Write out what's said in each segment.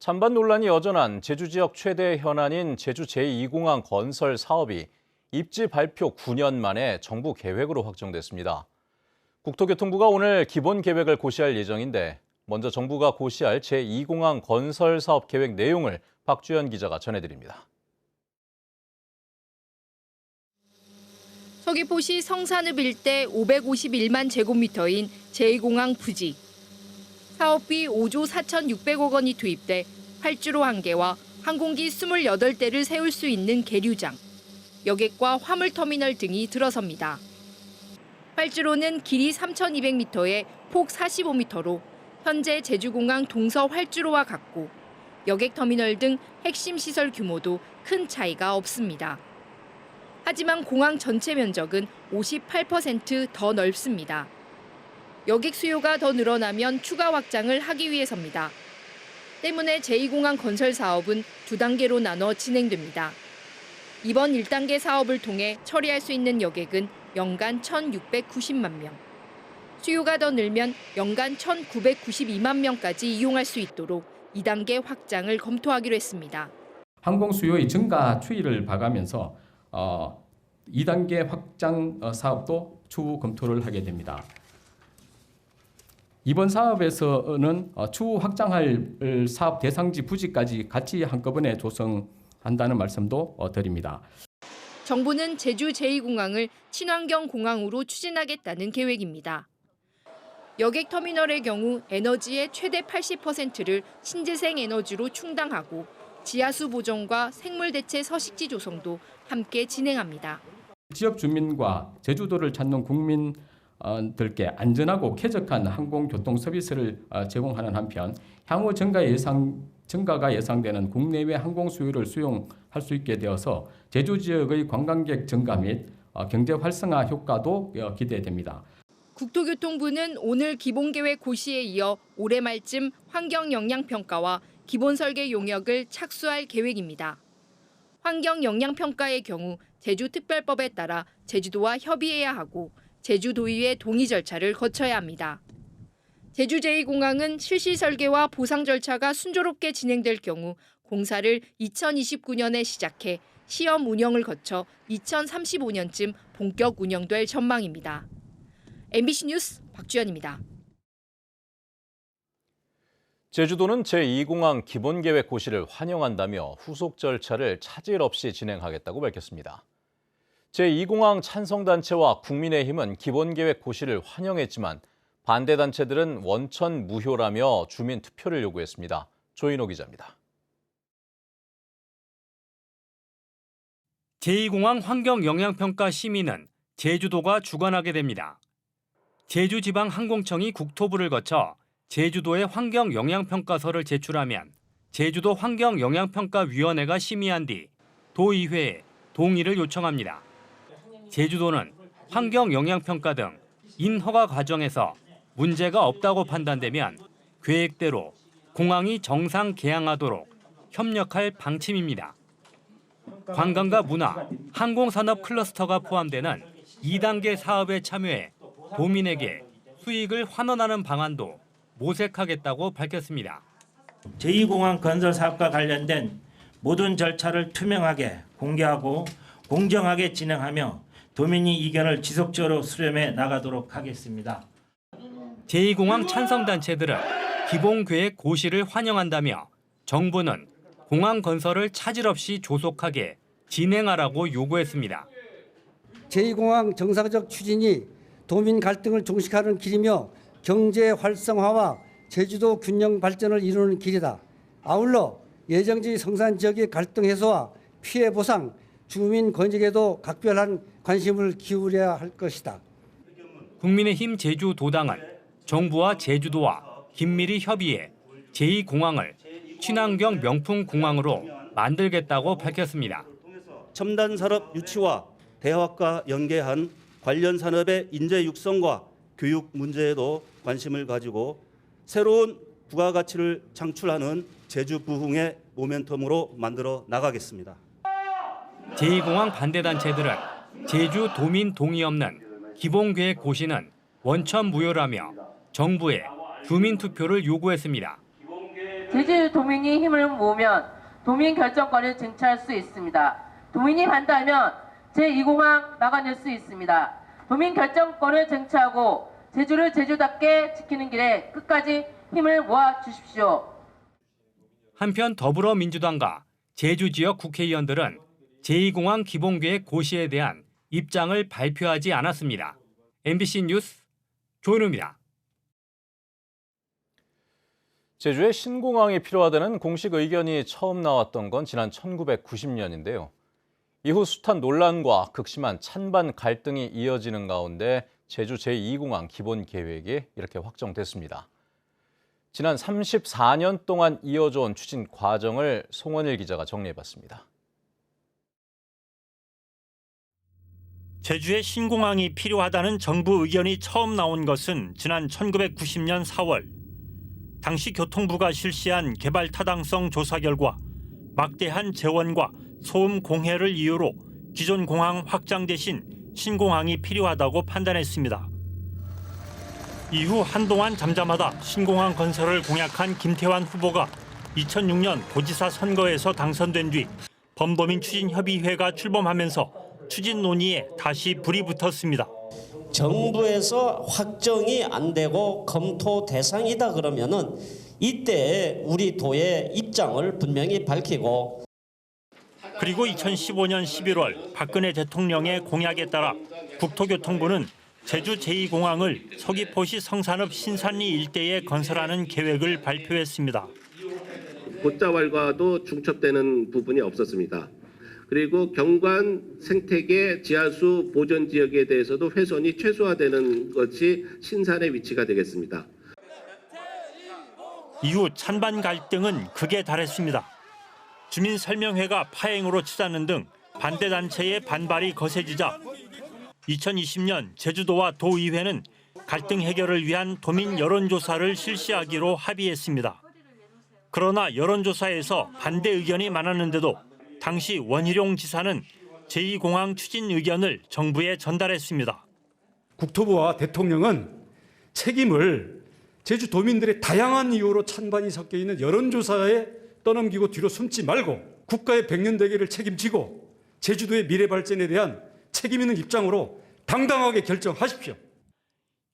찬반 논란이 여전한 제주 지역 최대 현안인 제주 제2공항 건설 사업이 입지 발표 9년 만에 정부 계획으로 확정됐습니다. 국토교통부가 오늘 기본 계획을 고시할 예정인데 먼저 정부가 고시할 제2공항 건설 사업 계획 내용을 박주연 기자가 전해드립니다. 서귀포시 성산읍 일대 551만 제곱미터인 제2공항 부지. 사업비 5조 4,600억 원이 투입돼 활주로 1개와 항공기 28대를 세울 수 있는 계류장, 여객과 화물터미널 등이 들어섭니다. 활주로는 길이 3,200m에 폭 45m로 현재 제주공항 동서 활주로와 같고 여객터미널 등 핵심 시설 규모도 큰 차이가 없습니다. 하지만 공항 전체 면적은 58% 더 넓습니다. 여객 수요가 더 늘어나면 추가 확장을 하기 위해서입니다. 때문에 제2공항 건설 사업은 2단계로 나눠 진행됩니다. 이번 1단계 사업을 통해 처리할 수 있는 여객은 연간 1,690만 명. 수요가 더 늘면 연간 1,992만 명까지 이용할 수 있도록 2단계 확장을 검토하기로 했습니다. 항공 수요의 증가 추이를 봐가면서 2단계 확장 사업도 추후 검토를 하게 됩니다. 이번 사업에서는 추후 확장할 사업 대상지 부지까지 같이 한꺼번에 조성한다는 말씀도 드립니다. 정부는 제주 제2공항을 친환경 공항으로 추진하겠다는 계획입니다. 여객터미널의 경우 에너지의 최대 80%를 신재생 에너지로 충당하고 지하수 보존과 생물대체 서식지 조성도 함께 진행합니다. 지역 주민과 제주도를 찾는 국민들께 안전하고 쾌적한 항공교통 서비스를 제공하는 한편 향후 증가가 예상되는 국내외 항공 수요를 수용할 수 있게 되어서 제주 지역의 관광객 증가 및 경제 활성화 효과도 기대됩니다. 국토교통부는 오늘 기본계획 고시에 이어 올해 말쯤 환경영향평가와 기본설계 용역을 착수할 계획입니다. 환경영향평가의 경우 제주특별법에 따라 제주도와 협의해야 하고 제주도의회 동의 절차를 거쳐야 합니다. 제주 제2공항은 실시 설계와 보상 절차가 순조롭게 진행될 경우 공사를 2029년에 시작해 시험 운영을 거쳐 2035년쯤 본격 운영될 전망입니다. MBC 뉴스 박주연입니다. 제주도는 제2공항 기본계획 고시를 환영한다며 후속 절차를 차질 없이 진행하겠다고 밝혔습니다. 제2공항 찬성단체와 국민의힘은 기본계획 고시를 환영했지만 반대단체들은 원천 무효라며 주민 투표를 요구했습니다. 조인호 기자입니다. 제2공항 환경영향평가 심의는 제주도가 주관하게 됩니다. 제주지방항공청이 국토부를 거쳐 제주도의 환경영향평가서를 제출하면 제주도 환경영향평가위원회가 심의한 뒤 도의회에 동의를 요청합니다. 제주도는 환경영향평가 등 인허가 과정에서 문제가 없다고 판단되면 계획대로 공항이 정상 개항하도록 협력할 방침입니다. 관광과 문화, 항공산업 클러스터가 포함되는 2단계 사업에 참여해 도민에게 수익을 환원하는 방안도 모색하겠다고 밝혔습니다. 제2공항 건설 사업과 관련된 모든 절차를 투명하게 공개하고 공정하게 진행하며 도민의 이견을 지속적으로 수렴해 나가도록 하겠습니다. 제2공항 찬성단체들은 기본계획 고시를 환영한다며 정부는 공항 건설을 차질 없이 조속하게 진행하라고 요구했습니다. 제2공항 정상적 추진이 도민 갈등을 종식하는 길이며 경제 활성화와 제주도 균형 발전을 이루는 길이다. 아울러 예정지 성산 지역의 갈등 해소와 피해 보상, 주민 권익에도 각별한 관심을 기울여야 할 것이다. 국민의힘 제주도당은 정부와 제주도와 긴밀히 협의해 제2공항을 친환경 명품 공항으로 만들겠다고 밝혔습니다. 첨단 산업 유치와 대학과 연계한 관련 산업의 인재 육성과 교육 문제에도 관심을 가지고 새로운 부가가치를 창출하는 제주 부흥의 모멘텀으로 만들어 나가겠습니다. 제2공항 반대단체들은 제주 도민 동의 없는 기본계획 고시는 원천 무효라며 정부에 주민투표를 요구했습니다. 제주도민이 힘을 모으면 도민 결정권을 쟁취할 수 있습니다. 도민이 반대하면 제2공항 막아낼 수 있습니다. 도민 결정권을 쟁취하고 제주를 제주답게 지키는 길에 끝까지 힘을 모아 주십시오. 한편 더불어민주당과 제주 지역 국회의원들은 제2공항 기본계획 고시에 대한 입장을 발표하지 않았습니다. MBC 뉴스 조은우입니다. 제주에 신공항이 필요하다는 공식 의견이 처음 나왔던 건 지난 1990년인데요. 이후 숱한 논란과 극심한 찬반 갈등이 이어지는 가운데 제주 제2공항 기본 계획이 이렇게 확정됐습니다. 지난 34년 동안 이어져 온 추진 과정을 송원일 기자가 정리해봤습니다. 제주에 신공항이 필요하다는 정부 의견이 처음 나온 것은 지난 1990년 4월. 당시 교통부가 실시한 개발 타당성 조사 결과 막대한 재원과 소음 공해를 이유로 기존 공항 확장 대신 신공항이 필요하다고 판단했습니다. 이후 한동안 잠잠하다 신공항 건설을 공약한 김태환 후보가 2006년 도지사 선거에서 당선된 뒤 범도민 추진협의회가 출범하면서 추진 논의에 다시 불이 붙었습니다. 정부에서 확정이 안 되고 검토 대상이다 그러면은 이때 우리 도의 입장을 분명히 밝히고. 그리고 2015년 11월 박근혜 대통령의 공약에 따라 국토교통부는 제주 제2공항을 서귀포시 성산읍 신산리 일대에 건설하는 계획을 발표했습니다. 곶자왈과도 중첩되는 부분이 없었습니다. 그리고 경관 생태계 지하수 보전 지역에 대해서도 훼손이 최소화되는 것이 신산의 위치가 되겠습니다. 이후 찬반 갈등은 극에 달했습니다. 주민설명회가 파행으로 치닫는 등 반대 단체의 반발이 거세지자 2020년 제주도와 도의회는 갈등 해결을 위한 도민 여론조사를 실시하기로 합의했습니다. 그러나 여론조사에서 반대 의견이 많았는데도 당시 원희룡 지사는 제2공항 추진 의견을 정부에 전달했습니다. 국토부와 대통령은 책임을 제주도민들의 다양한 이유로 찬반이 섞여 있는 여론조사에 떠넘기고 뒤로 숨지 말고 국가의 백년대계를 책임지고 제주도의 미래 발전에 대한 책임 있는 입장으로 당당하게 결정하십시오.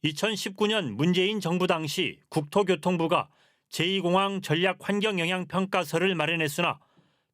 2019년 문재인 정부 당시 국토교통부가 제2공항 전략환경영향평가서를 마련했으나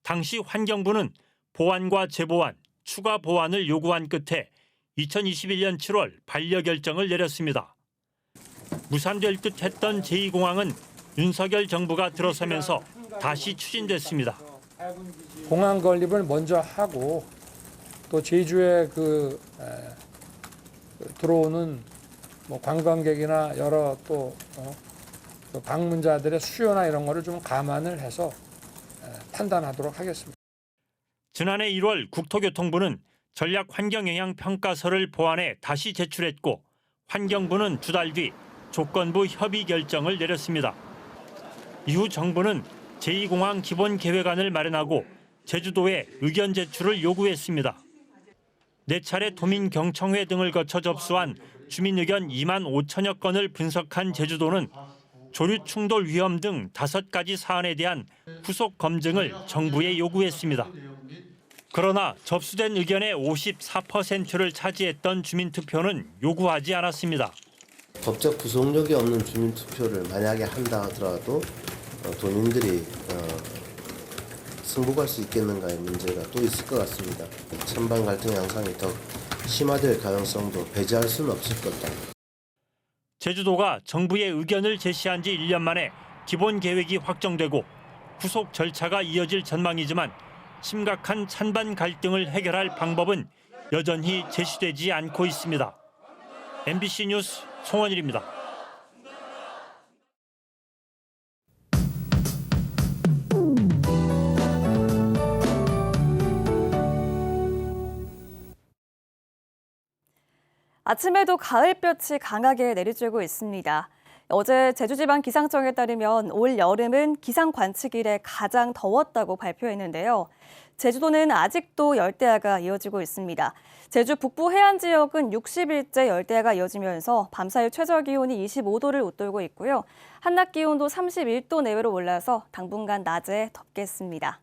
당시 환경부는 보완과 재보완, 추가 보완을 요구한 끝에 2021년 7월 반려결정을 내렸습니다. 무산될 듯 했던 제2공항은 윤석열 정부가 들어서면서 다시 추진됐습니다. 공항 건립을 먼저 하고 또 제주에 들어오는 관광객이나 여러 또 방문자들의 수요나 이런 거를 좀 감안을 해서 판단하도록 하겠습니다. 지난해 1월 국토교통부는 전략환경영향평가서를 보완해 다시 제출했고 환경부는 2달 뒤 조건부 협의 결정을 내렸습니다. 이후 정부는 제2공항 기본계획안을 마련하고 제주도에 의견 제출을 요구했습니다. 4차례 도민경청회 등을 거쳐 접수한 주민의견 2만 5천여 건을 분석한 제주도는 조류 충돌 위험 등 5가지 사안에 대한 후속 검증을 정부에 요구했습니다. 그러나 접수된 의견의 54%를 차지했던 주민투표는 요구하지 않았습니다. 법적 구속력이 없는 주민투표를 만약에 한다 하더라도 도민들이 승복할 수 있겠는가의 문제가 또 있을 것 같습니다. 찬반 갈등 양상이 더 심화될 가능성도 배제할 수는 없을 것다. 제주도가 정부의 의견을 제시한 지 1년 만에 기본 계획이 확정되고 후속 절차가 이어질 전망이지만 심각한 찬반 갈등을 해결할 방법은 여전히 제시되지 않고 있습니다. MBC 뉴스 송원일입니다. 아침에도 가을볕이 강하게 내리쬐고 있습니다. 어제 제주지방기상청에 따르면 올 여름은 기상 관측 이래 가장 더웠다고 발표했는데요. 제주도는 아직도 열대야가 이어지고 있습니다. 제주 북부 해안 지역은 60일째 열대야가 이어지면서 밤사이 최저 기온이 25도를 웃돌고 있고요. 한낮 기온도 31도 내외로 올라서 당분간 낮에 덥겠습니다.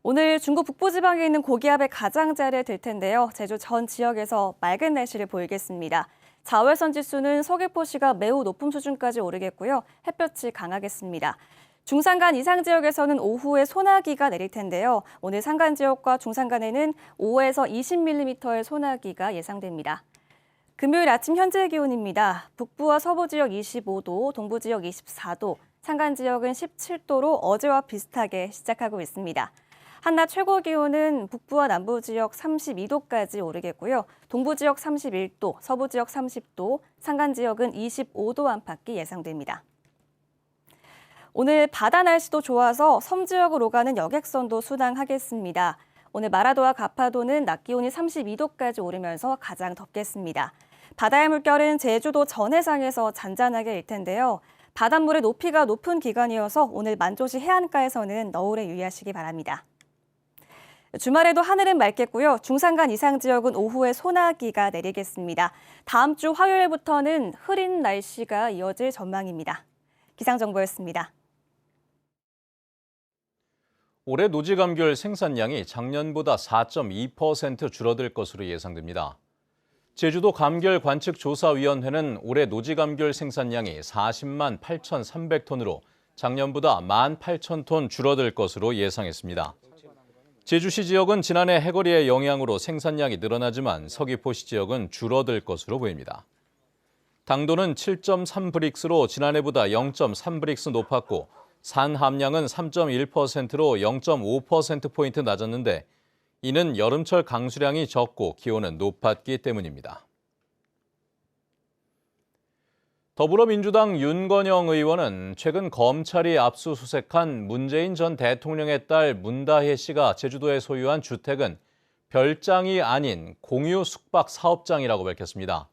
오늘 중국 북부지방에 있는 고기압의 가장자리에 들 텐데요. 제주 전 지역에서 맑은 날씨를 보이겠습니다. 자외선 지수는 서귀포시가 매우 높은 수준까지 오르겠고요. 햇볕이 강하겠습니다. 중산간 이상 지역에서는 오후에 소나기가 내릴 텐데요. 오늘 산간 지역과 중산간에는 5에서 20mm의 소나기가 예상됩니다. 금요일 아침 현재 기온입니다. 북부와 서부 지역 25도, 동부 지역 24도, 산간 지역은 17도로 어제와 비슷하게 시작하고 있습니다. 한낮 최고 기온은 북부와 남부 지역 32도까지 오르겠고요. 동부 지역 31도, 서부 지역 30도, 산간 지역은 25도 안팎이 예상됩니다. 오늘 바다 날씨도 좋아서 섬 지역으로 가는 여객선도 순항하겠습니다. 오늘 마라도와 가파도는 낮 기온이 32도까지 오르면서 가장 덥겠습니다. 바다의 물결은 제주도 전해상에서 잔잔하게 일 텐데요. 바닷물의 높이가 높은 기간이어서 오늘 만조시 해안가에서는 너울에 유의하시기 바랍니다. 주말에도 하늘은 맑겠고요. 중산간 이상 지역은 오후에 소나기가 내리겠습니다. 다음 주 화요일부터는 흐린 날씨가 이어질 전망입니다. 기상정보였습니다. 올해 노지감귤 생산량이 작년보다 4.2% 줄어들 것으로 예상됩니다. 제주도 감귤관측조사위원회는 올해 노지감귤 생산량이 40만 8,300톤으로 작년보다 18,000톤 줄어들 것으로 예상했습니다. 제주시 지역은 지난해 해거리의 영향으로 생산량이 늘어나지만 서귀포시 지역은 줄어들 것으로 보입니다. 당도는 7.3브릭스로 지난해보다 0.3브릭스 높았고 산 함량은 3.1%로 0.5%포인트 낮았는데 이는 여름철 강수량이 적고 기온은 높았기 때문입니다. 더불어민주당 윤건영 의원은 최근 검찰이 압수수색한 문재인 전 대통령의 딸 문다혜 씨가 제주도에 소유한 주택은 별장이 아닌 공유 숙박 사업장이라고 밝혔습니다.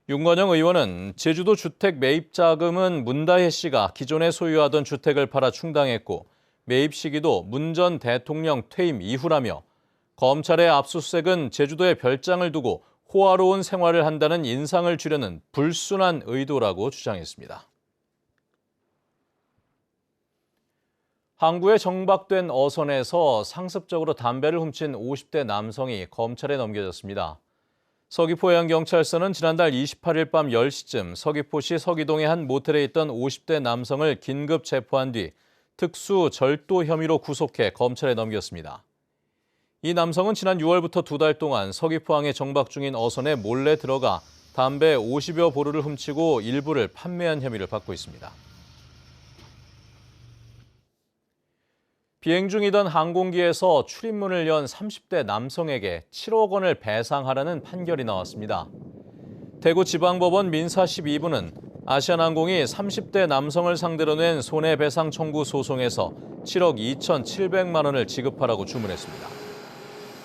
윤건영 의원은 제주도 주택 매입 자금은 문다혜 씨가 기존에 소유하던 주택을 팔아 충당했고 매입 시기도 문 전 대통령 퇴임 이후라며 검찰의 압수수색은 제주도에 별장을 두고 호화로운 생활을 한다는 인상을 주려는 불순한 의도라고 주장했습니다. 항구에 정박된 어선에서 상습적으로 담배를 훔친 50대 남성이 검찰에 넘겨졌습니다. 서귀포해양경찰서는 지난달 28일 밤 10시쯤 서귀포시 서기동의 한 모텔에 있던 50대 남성을 긴급 체포한 뒤 특수 절도 혐의로 구속해 검찰에 넘겼습니다. 이 남성은 지난 6월부터 2달 동안 서귀포항에 정박 중인 어선에 몰래 들어가 담배 50여 보루를 훔치고 일부를 판매한 혐의를 받고 있습니다. 비행 중이던 항공기에서 출입문을 연 30대 남성에게 7억 원을 배상하라는 판결이 나왔습니다. 대구지방법원 민사 12부는 아시아나항공이 30대 남성을 상대로 낸 손해배상 청구 소송에서 7억 2,700만 원을 지급하라고 주문했습니다.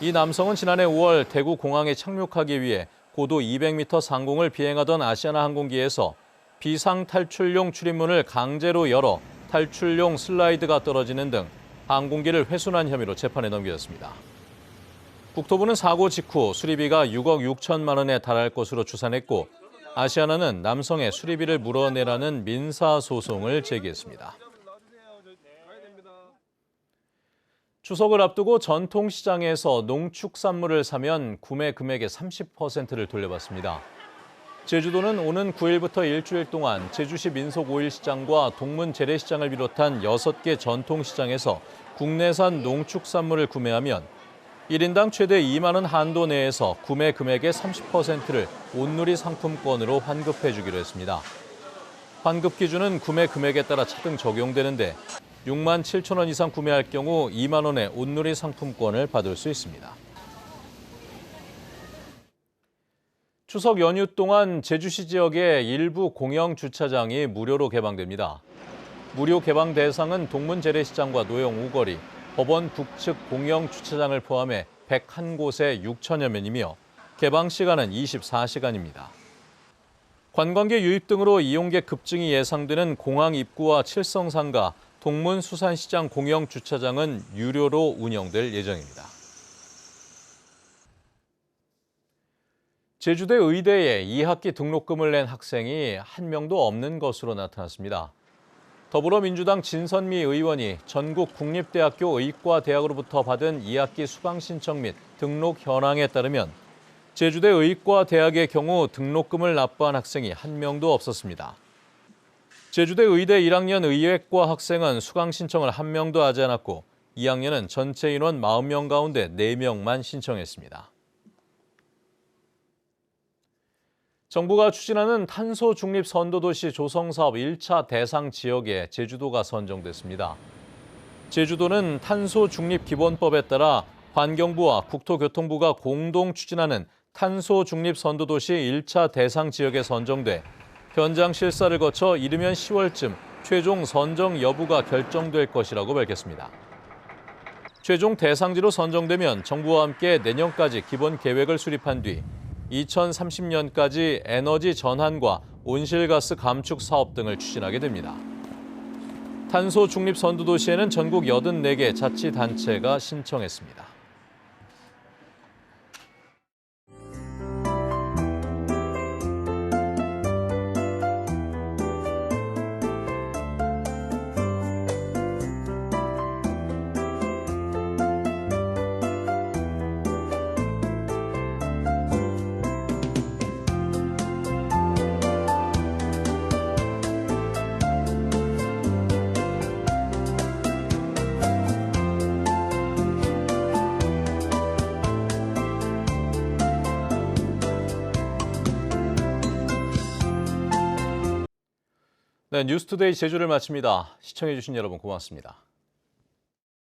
이 남성은 지난해 5월 대구 공항에 착륙하기 위해 고도 200m 상공을 비행하던 아시아나 항공기에서 비상 탈출용 출입문을 강제로 열어 탈출용 슬라이드가 떨어지는 등 항공기를 훼손한 혐의로 재판에 넘겨졌습니다. 국토부는 사고 직후 수리비가 6억 6천만 원에 달할 것으로 추산했고 아시아나는 남성의 수리비를 물어내라는 민사소송을 제기했습니다. 추석을 앞두고 전통시장에서 농축산물을 사면 구매 금액의 30%를 돌려받습니다. 제주도는 오는 9일부터 일주일 동안 제주시 민속5일시장과 동문 재래시장을 비롯한 6개 전통시장에서 국내산 농축산물을 구매하면 1인당 최대 2만 원 한도 내에서 구매 금액의 30%를 온누리 상품권으로 환급해 주기로 했습니다. 환급 기준은 구매 금액에 따라 차등 적용되는데 6만 7천 원 이상 구매할 경우 2만 원의 온누리 상품권을 받을 수 있습니다. 추석 연휴 동안 제주시 지역의 일부 공영 주차장이 무료로 개방됩니다. 무료 개방 대상은 동문 재래시장과 노영 우거리, 법원 북측 공영 주차장을 포함해 101곳에 6천여 명이며 개방 시간은 24시간입니다. 관광객 유입 등으로 이용객 급증이 예상되는 공항 입구와 칠성상가, 동문수산시장 공영 주차장은 유료로 운영될 예정입니다. 제주대 의대에 2학기 등록금을 낸 학생이 한 명도 없는 것으로 나타났습니다. 더불어민주당 진선미 의원이 전국 국립대학교 의과대학으로부터 받은 2학기 수강 신청 및 등록 현황에 따르면 제주대 의과대학의 경우 등록금을 납부한 학생이 한 명도 없었습니다. 제주대 의대 1학년 의예과 학생은 수강 신청을 한 명도 하지 않았고 2학년은 전체 인원 40명 가운데 4명만 신청했습니다. 정부가 추진하는 탄소 중립 선도도시 조성 사업 1차 대상 지역에 제주도가 선정됐습니다. 제주도는 탄소 중립 기본법에 따라 환경부와 국토교통부가 공동 추진하는 탄소 중립 선도도시 1차 대상 지역에 선정돼 현장 실사를 거쳐 이르면 10월쯤 최종 선정 여부가 결정될 것이라고 밝혔습니다. 최종 대상지로 선정되면 정부와 함께 내년까지 기본 계획을 수립한 뒤 2030년까지 에너지 전환과 온실가스 감축 사업 등을 추진하게 됩니다. 탄소 중립 선도도시에는 전국 84개 자치단체가 신청했습니다. 네, 뉴스투데이 제주를 마칩니다. 시청해주신 여러분 고맙습니다.